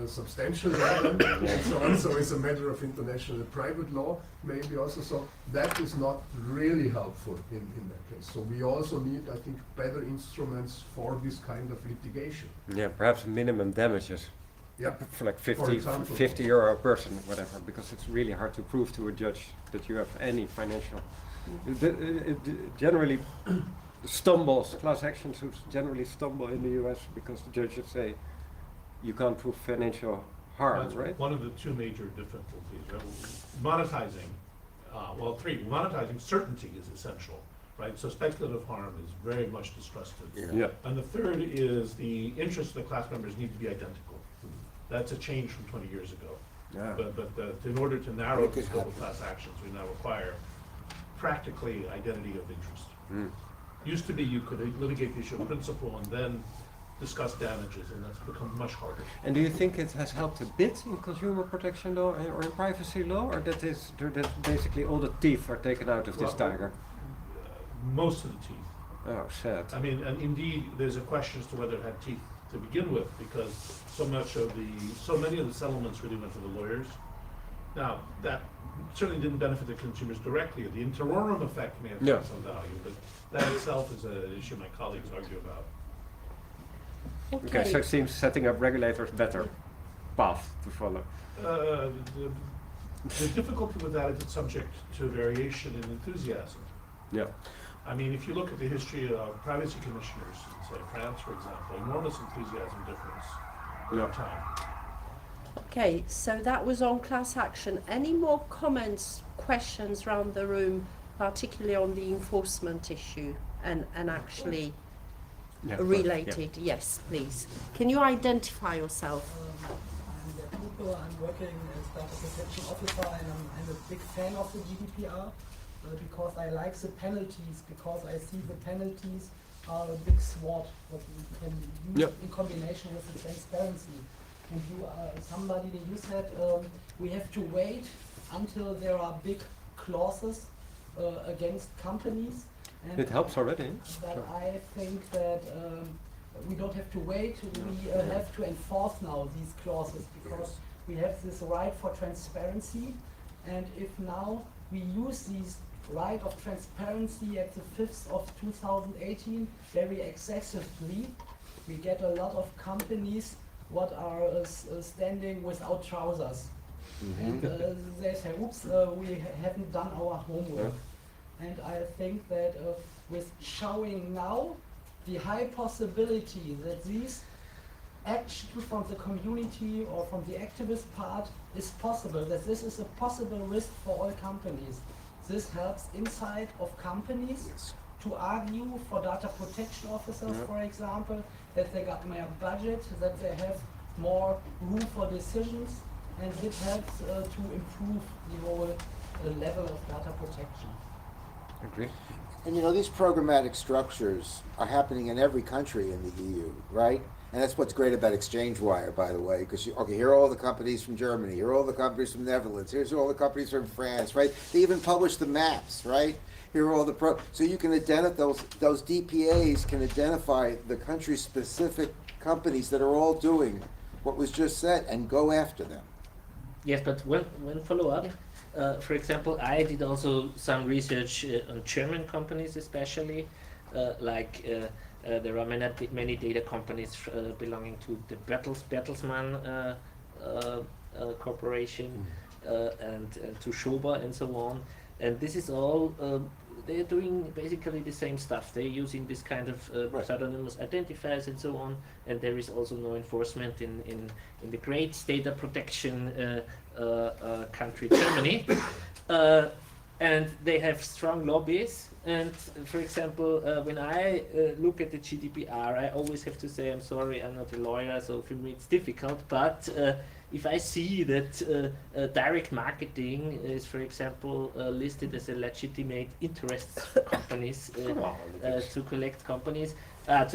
substantial level and so on. So it's a matter of international private law, maybe also. So that is not really helpful in that case. So we also need, I think, better instruments for this kind of litigation. Yeah, perhaps minimum damages. Yeah. For like For 50, example. 50 euro a person, whatever, because it's really hard to prove to a judge that you have any financial. It generally stumbles, class action suits generally stumble in the US because the judges say you can't prove financial harm, That's right? one of the two major difficulties. Monetizing, three. Monetizing certainty is essential, right? So speculative harm is very much distrusted. Yeah. And the third is the interests of the class members need to be identical. That's a change from 20 years ago. Yeah. But in order to narrow Make the it scope of happen. class actions, we now require practically identity of interest. Mm. Used to be you could litigate the issue of principle and then discuss damages, and that's become much harder. And do you think it has helped a bit in consumer protection law or in privacy law, or that basically all the teeth are taken out of this Well, tiger? Most of the teeth. Oh, sad. I mean, and indeed, there's a question as to whether it had teeth to begin with, because so many of the settlements really went to the lawyers, Now, that certainly didn't benefit the consumers directly. The interorum effect may have Yeah. had some value, but that itself is an issue my colleagues argue about. Okay, so it seems setting up regulators better path to follow. Uh, the, the difficulty with that is it's subject to variation in enthusiasm. Yeah. I mean, if you look at the history of privacy commissioners in, say, France, for example, enormous enthusiasm difference over Yeah. time. Okay, so that was on class action. Any more comments, questions around the room, particularly on the enforcement issue and actually Yeah, related? Yes, please. Can you identify yourself? I'm the Hupe, I'm working as data protection officer, and I'm a big fan of the GDPR because I like the penalties, because I see the penalties are a big sword what we can use Yep. in combination with the transparency. And somebody you said we have to wait until there are big clauses against companies. And It helps already. But Sure. I think that we don't have to wait. We have to enforce now these clauses because we have this right for transparency. And if now we use these right of transparency at the 5th of 2018 very excessively, we get a lot of companies what are standing without trousers. And they say, oops, we haven't done our homework. And I think that with showing now the high possibility that these action from the community or from the activist part is possible, that this is a possible risk for all companies. This helps inside of companies to argue for data protection officers, for example, that they got more budget, that they have more room for decisions, and it helps to improve the whole level of data protection. Agree. And you know, these programmatic structures are happening in every country in the EU, right? And that's what's great about ExchangeWire, by the way, because okay, here are all the companies from Germany, here are all the companies from the Netherlands, here's all the companies from France, right? They even publish the maps, right? Here are all the so you can identify those DPAs can identify the country-specific companies that are all doing what was just said and go after them. Yes, but one follow-up. For example, I did also some research on German companies, especially there are many data companies belonging to the Bertelsmann Corporation and to Schober and so on. And this is all, they're doing basically the same stuff. They're using this kind of pseudonymous identifiers and so on. And there is also no enforcement in the great data protection country, Germany. And they have strong lobbies. And for example, when I look at the GDPR, I always have to say, I'm sorry, I'm not a lawyer, so for me it's difficult. But if I see that direct marketing is, for example, listed as a legitimate interest for companies to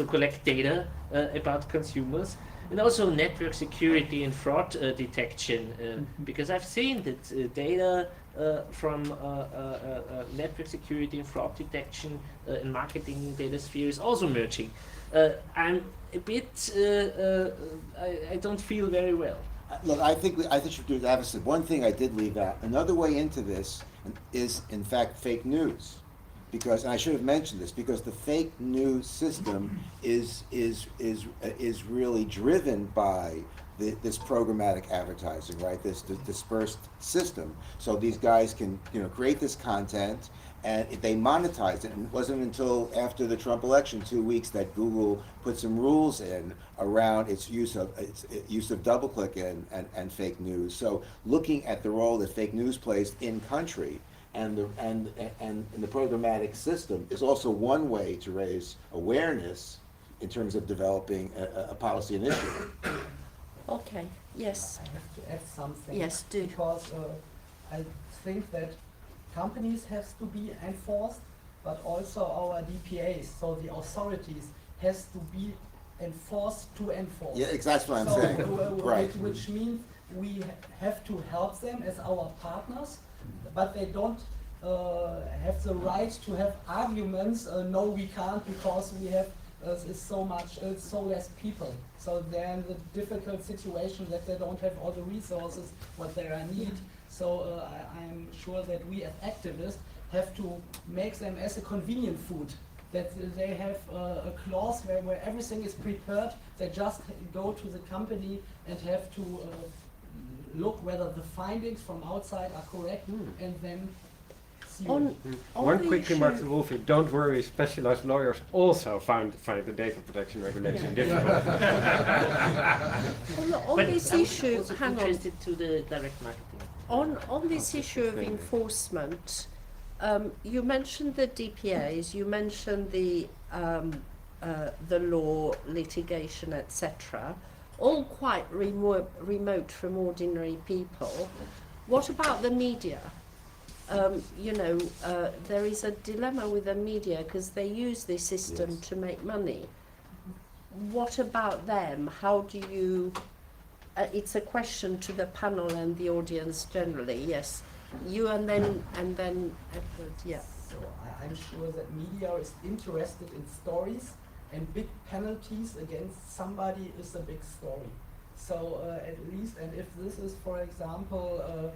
collect data about consumers, and also network security and fraud detection, because I've seen that data from network security and fraud detection and marketing data sphere is also merging. I'm a bit, I don't feel very well. Look, I think you should do the opposite. One thing I did leave out, another way into this is, in fact, fake news. Because, and I should have mentioned this, because the fake news system is really driven by this programmatic advertising, right? This dispersed system. So these guys can, create this content, and they monetize it. And it wasn't until after the Trump election, 2 weeks, that Google put some rules in around its use of DoubleClick and fake news. So looking at the role that fake news plays in country and the programmatic system is also one way to raise awareness in terms of developing a policy initiative. Okay, yes. I have to add something. Yes, do. Because I think that companies have to be enforced, but also our DPAs, so the authorities, has to be enforced to enforce. Yeah, that's what I'm So, saying. Right. Which means we have to help them as our partners, but they don't have the right to have arguments, no we can't because we have is so much, so less people. So they're in the difficult situation that they don't have all the resources what they need. So I'm sure that we as activists have to make them as a convenient food. That they have a clause where everything is prepared. They just go to the company and have to look whether the findings from outside are correct, and then see. On One the quick remark to issue- Wolfie, don't worry, specialized lawyers also find the data protection regulation difficult. on But this I'm issue, also hang on. interested to the direct marketing. On this issue of enforcement, you mentioned the DPAs, you mentioned the law, litigation, etc., all quite remote from ordinary people. What about the media? There is a dilemma with the media because they use this system Yes. to make money. What about them? How do you... it's a question to the panel and the audience generally, yes. You and then Edward, yeah. So I'm sure that media is interested in stories, and big penalties against somebody is a big story. So at least, and if this is, for example,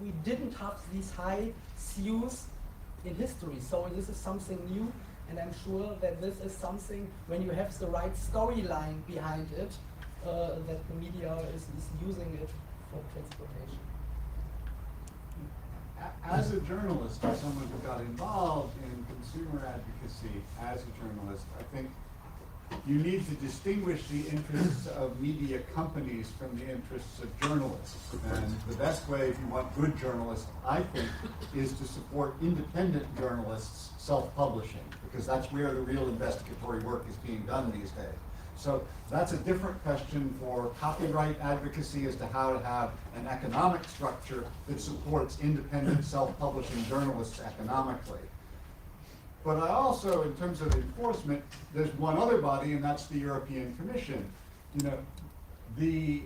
we didn't have these high CUs in history, so this is something new, and I'm sure that this is something, when you have the right storyline behind it, that the media is using it for transportation. As a journalist, or someone who got involved in consumer advocacy as a journalist, I think you need to distinguish the interests of media companies from the interests of journalists. And the best way, if you want good journalists, I think, is to support independent journalists self-publishing, because that's where the real investigatory work is being done these days. So that's a different question for copyright advocacy as to how to have an economic structure that supports independent self-publishing journalists economically. But I also, in terms of enforcement, there's one other body, and that's the European Commission. The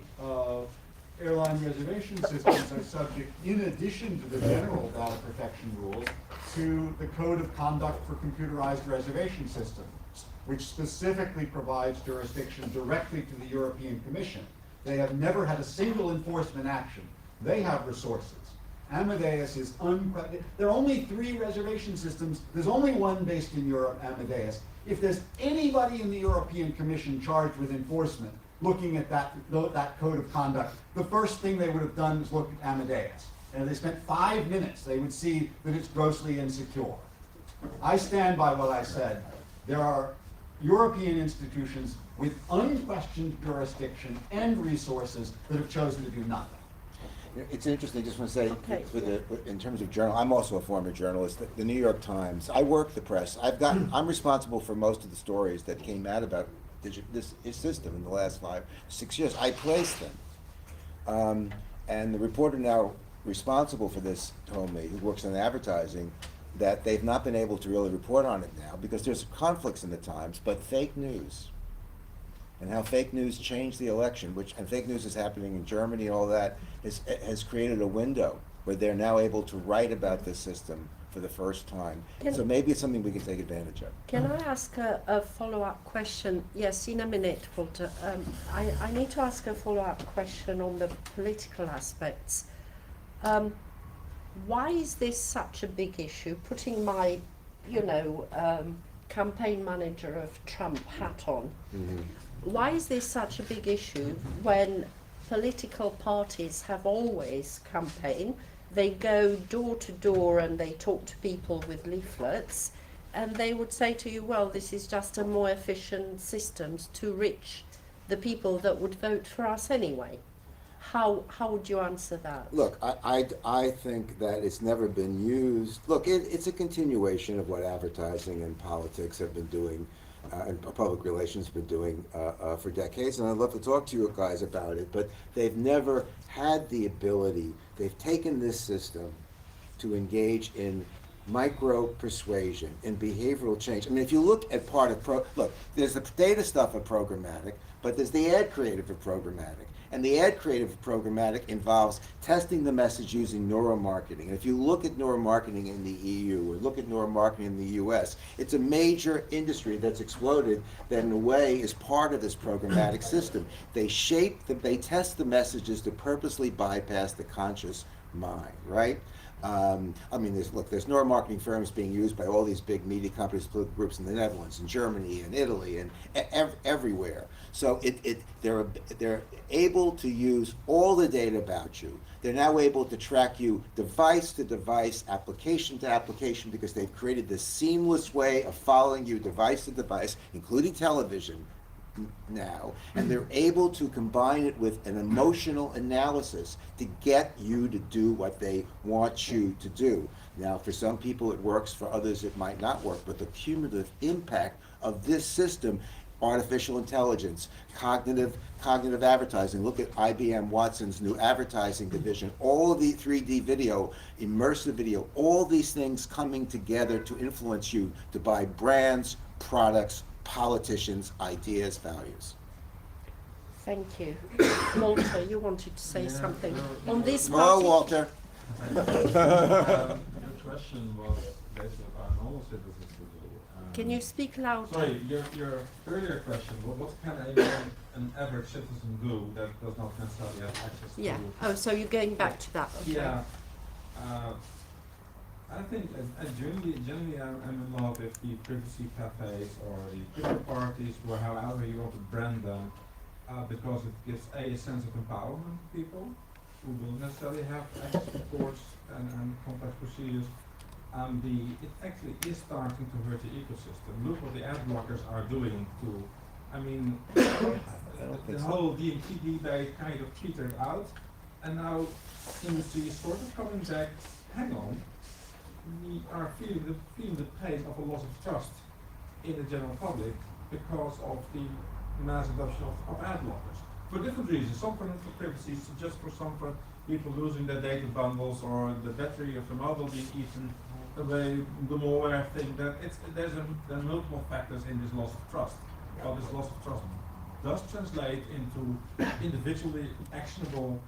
airline reservation systems are subject, in addition to the general data protection rules, to the Code of Conduct for Computerized Reservation Systems, which specifically provides jurisdiction directly to the European Commission. They have never had a single enforcement action. They have resources. Amadeus is there are only 3 reservation systems. There's only one based in Europe, Amadeus. If there's anybody in the European Commission charged with enforcement, looking at that code of conduct, the first thing they would have done is look at Amadeus. And if they spent 5 minutes, they would see that it's grossly insecure. I stand by what I said. There are European institutions with unquestioned jurisdiction and resources that have chosen to do nothing. It's interesting, I just want to say, Okay. in terms of journal, I'm also a former journalist, the New York Times, I work the press, I'm responsible for most of the stories that came out about this system in the last 5-6 years. I placed them. And the reporter now responsible for this told me, who works in advertising, that they've not been able to really report on it now because there's conflicts in the Times, but fake news and how fake news changed the election, and fake news is happening in Germany and all that, has created a window where they're now able to write about this system for the first time. So maybe it's something we can take advantage of. Can I ask a follow-up question? Yes, in a minute, Walter. I need to ask a follow-up question on the political aspects. Why is this such a big issue? Putting my, campaign manager of Trump hat on. Mm-hmm. Why is this such a big issue when political parties have always campaigned? They go door to door and they talk to people with leaflets, and they would say to you, well, this is just a more efficient system to reach the people that would vote for us anyway. How would you answer that? Look, I think that it's never been used. Look, it's a continuation of what advertising and politics have been doing, and public relations have been doing for decades, and I'd love to talk to you guys about it, but they've never had the ability, they've taken this system to engage in micro-persuasion, in behavioral change. I mean, if you look at part of look, there's the data stuff of programmatic, But there's the ad creative of programmatic. And the ad creative of programmatic involves testing the message using neuromarketing. And if you look at neuromarketing in the EU or look at neuromarketing in the US, it's a major industry that's exploded that in a way is part of this programmatic system. They test the messages to purposely bypass the conscious mind, right? I mean, there's neuromarketing firms being used by all these big media companies, political groups in the Netherlands, and Germany, and Italy, and everywhere. So they're able to use all the data about you. They're now able to track you device to device, application to application, because they've created this seamless way of following you device to device, including television now, and they're able to combine it with an emotional analysis to get you to do what they want you to do. Now, for some people it works, for others it might not work, but the cumulative impact of this system, artificial intelligence, cognitive advertising, look at IBM Watson's new advertising division, all of the 3D video, immersive video, all these things coming together to influence you to buy brands, products, politicians, ideas, values. Thank you. Walter, you wanted to say something on this Oh, Walter. The question was based on normal citizens to do. Can you speak louder? Sorry, your earlier question, what can an average citizen do that does not necessarily have access to? Yeah. Oh, so you're going back to that. Okay. Yeah. I think generally I'm in love with the privacy cafes or the crypto parties, or however you want to brand them, because it gives a sense of empowerment to people who don't necessarily have access to courts and complex procedures. It actually is starting to hurt the ecosystem. Look what the ad blockers are doing to, I mean, the whole DMT debate kind of petered out, and now industry is sort of coming back. Hang on. We are feeling the pain of a loss of trust in the general public because of the mass adoption of ad blockers. For different reasons, some for privacy, just for some for people losing their data bundles or the battery of the mobile being eaten away, the malware thing, there are multiple factors in this loss of trust. But this loss of trust does translate into individually actionable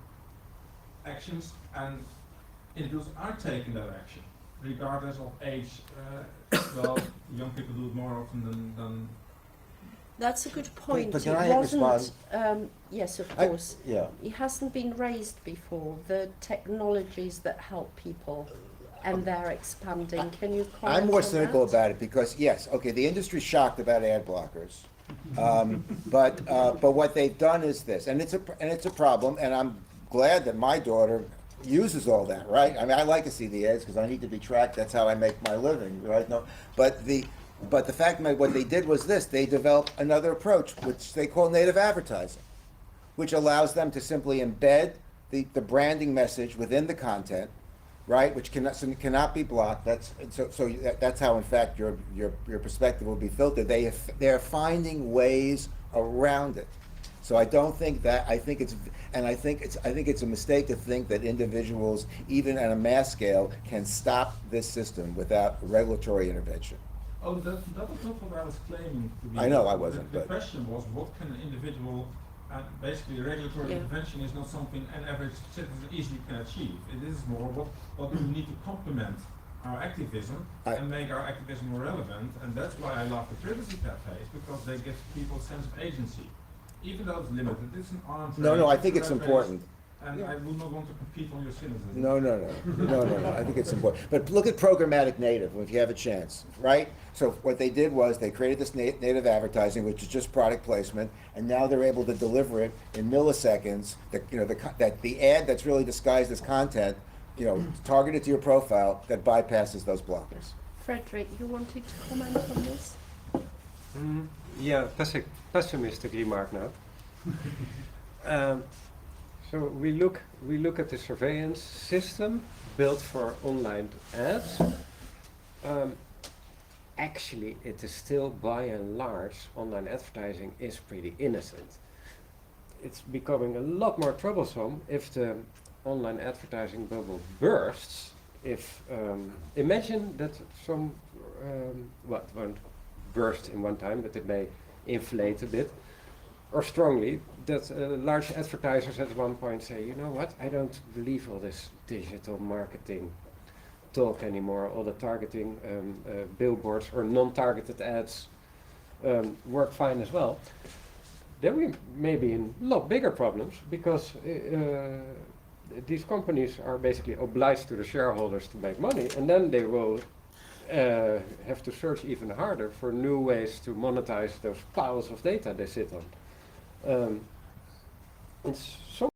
actions, and individuals are taking that action, regardless of age. Well, young people do it more often than That's a good point. But can It I wasn't, respond? yes, of course. Yeah. It hasn't been raised before, the technologies that help people, and they're expanding. Can you comment I'm more on cynical that? about it because, yes, okay, the industry's shocked about ad blockers. But what they've done is this, and it's a problem, and I'm glad that my daughter uses all that, right? I mean, I like to see the ads because I need to be tracked. That's how I make my living, right? No, but the fact that what they did was this: they developed another approach, which they call native advertising, which allows them to simply embed the branding message within the content, right? Which cannot be blocked. That's how, in fact, your perspective will be filtered. They're finding ways around it. So I don't think that. I think it's a mistake to think that individuals, even at a mass scale, can stop this system without regulatory intervention. Oh, that was not what I was claiming to be. I know I wasn't, The but question was, what can an individual, and basically regulatory Yeah. intervention is not something an average citizen easily can achieve. It is more what we need to complement our activism and make our activism more relevant, and that's why I love the privacy cafes, because they give people a sense of agency. Even though it's limited, it's an arms race. no, I think a it's rat race, important. And I would not want to compete on your cynicism. No. I think it's important. But look at programmatic native if you have a chance, right? So what they did was they created this native advertising, which is just product placement, and now they're able to deliver it in milliseconds. That the ad that's really disguised as content, targeted to your profile, that bypasses those blockers. Frederick, you wanted to comment on this? Yeah, pessimistic remark now. So we look at the surveillance system built for online ads. Actually, it is still, by and large, online advertising is pretty innocent. It's becoming a lot more troublesome if the online advertising bubble bursts. If imagine that some won't burst in one time, but it may inflate a bit. or strongly, that large advertisers at one point say, you know what, I don't believe all this digital marketing talk anymore, all the targeting billboards or non-targeted ads work fine as well. Then we may be in a lot bigger problems, because these companies are basically obliged to the shareholders to make money, and then they will have to search even harder for new ways to monetize those piles of data they sit on. It's so